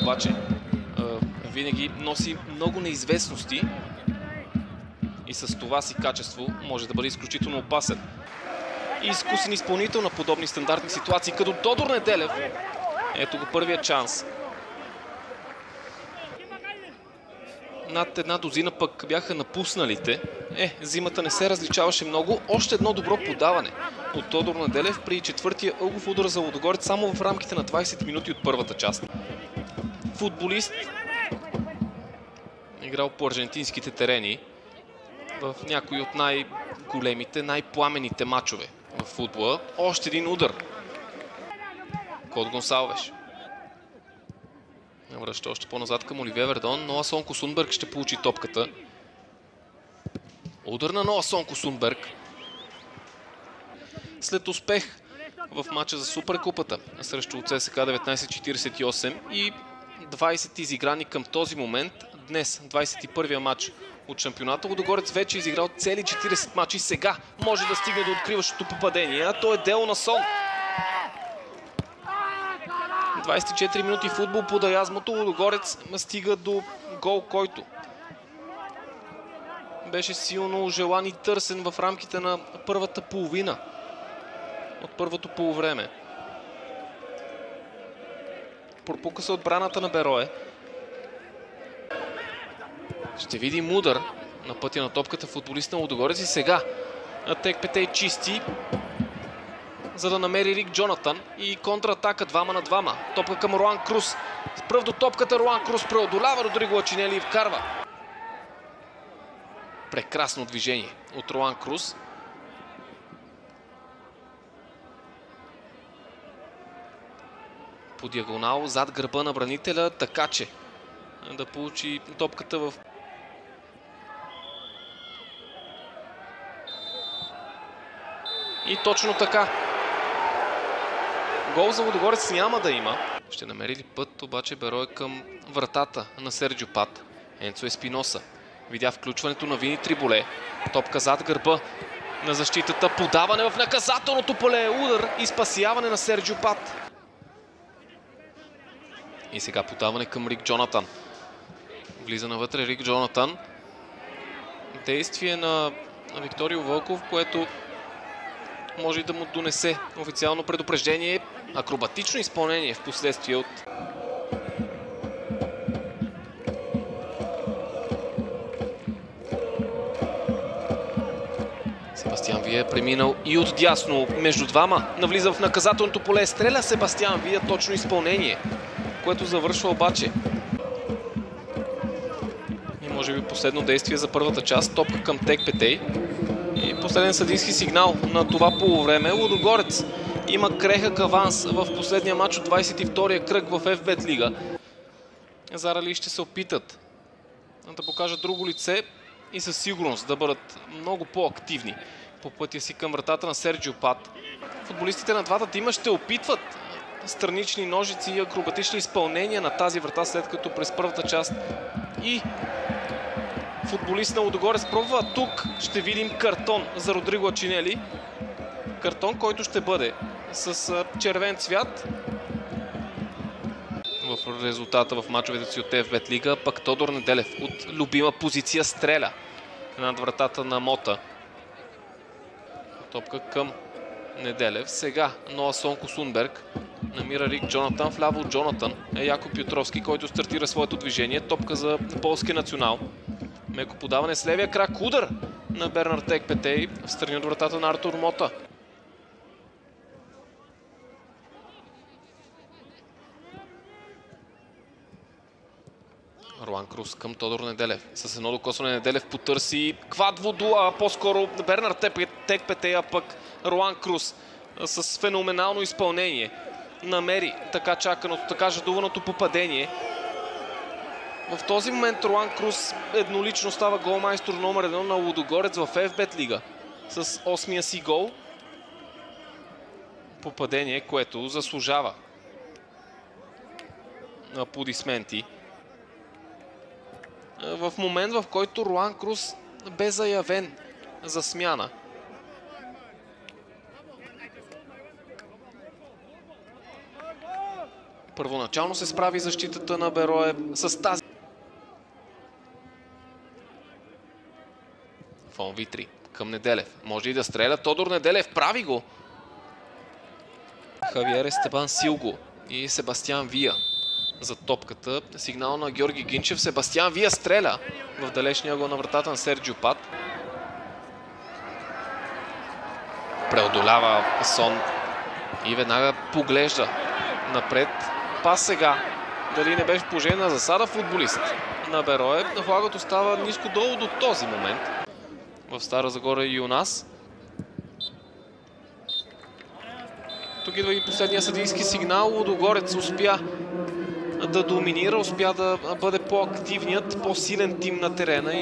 обаче винаги носи много неизвестности и с това си качество може да бъде изключително опасен. И изкусен изпълнител на подобни стандартни ситуации, като Тодор Неделев. Ето го първият шанс. Над една дозина пък бяха напусналите. Зимата не се различаваше много. Още едно добро подаване от Тодор Неделев при четвъртия ъгов удар за Лудогорец само в рамките на 20 минути от първата част. Футболист, играл по аржентинските терени в някои от най-големите, най-пламените мачове в футбола. Още един удар. Кот Гонсалвеш. Връща още по-назад към Оливие Вердон. Ноа Сонко Сунберг ще получи топката. Удар на Ноа Сонко Сунберг. След успех в матча за Суперкупата срещу ЦСКА 1948 и 20 изиграни към този момент, днес 21-я матч от шампионата, Лудогорец вече е изиграл цели 40 матча и сега може да стигне до откриващото попадение, а то е дело на Сон. 24 минути футбол под аязмото. Лудогорец стига до гол, който беше силно желан и търсен в рамките на първата половина от първото полувреме. Пропука се отбраната на Берое. Ще видим удар на пътя на топката футболист на Лудогорец и сега Текпетей чисти, за да намери Рик Джонатан и контратака 2 на 2. Топка към Руан Крус. Пръв до топката Руан Крус преодолява Родриго Лачинели и вкарва. Прекрасно движение от Руан Крус. По диагонал зад гърба на бранителя, така че да получи топката в... И точно така. Гол за Лудогорец няма да има. Ще намери ли път обаче Берое към вратата на Серджио Пат. Енцо Еспиноса видя включването на Вини Триболе. Топка зад гърба на защитата. Подаване в наказателното поле. Удар и спасяване на Серджио Пат. И сега подаване към Рик Джонатан. Влиза навътре Рик Джонатан. Действие на Викторио Вълков, което може и да му донесе официално предупреждение. Акробатично изпълнение в последствие от... Себастиан Вие е преминал и от дясно между двама. Навлиза в наказателното поле. Стреля Себастиан Вие, точно изпълнение, което завършва обаче. И може би последно действие за първата част. Топка към Текпетей. И последен съдийски сигнал на това полувреме. Лудогорец има крехък аванс в последния матч от 22-я кръг в FBet Лига. Зарали ще се опитат да покажат друго лице и със сигурност да бъдат много по-активни по пътя си към вратата на Серджио Пат. Футболистите на двата тима ще опитват странични ножици и акробатични изпълнения на тази врата, след като през първата част и футболист на Лудогорец пробва. Тук ще видим картон за Родриго Лачинели. Картон, който ще бъде с червен цвят. В резултата в мачовете си от FBet Лига, пък Тодор Неделев от любима позиция стреля над вратата на Мота. Топка към Неделев. Сега Ноа Сонко Сунберг намира Рик Джонатан. Вляво от Джонатан е Якоб Пютровски, който стартира своето движение. Топка за полския национал. Меко подаване с левия крак. Удар на Бернар Текпетей в страни от вратата на Артур Мота. Руан Крус към Тодор Неделев. С едно докосване Неделев потърси Квадводо, а по-скоро Бернар Текпетей, а пък Руан Крус с феноменално изпълнение намери така чаканото, така жадуваното попадение. В този момент Руан Крус еднолично става голмайстор номер 1 на Лудогорец в FBet Лига с 8-я си гол. Попадение, което заслужава аплодисменти. В момент, в който Руан Крус бе заявен за смяна. Първоначално се справи защитата на Берое с тази. Фон Витри към Неделев. Може и да стреля. Тодор Неделев прави го. Хавиер Естебан Силго и Себастиан Вия за топката. Сигнал на Георги Гинчев. Себастиан Вия стреля в далечния гол на вратата на Серджио Пат. Преодолява Сон и веднага поглежда напред. Пас сега. Дали не беше в положение на засада футболист на Берое. Флагът остава ниско долу до този момент. В Стара Загора и у нас. Тук идва и последния съдийски сигнал. Лудогорец успя да доминира, успя да бъде по-активният, по-силен тим на терена.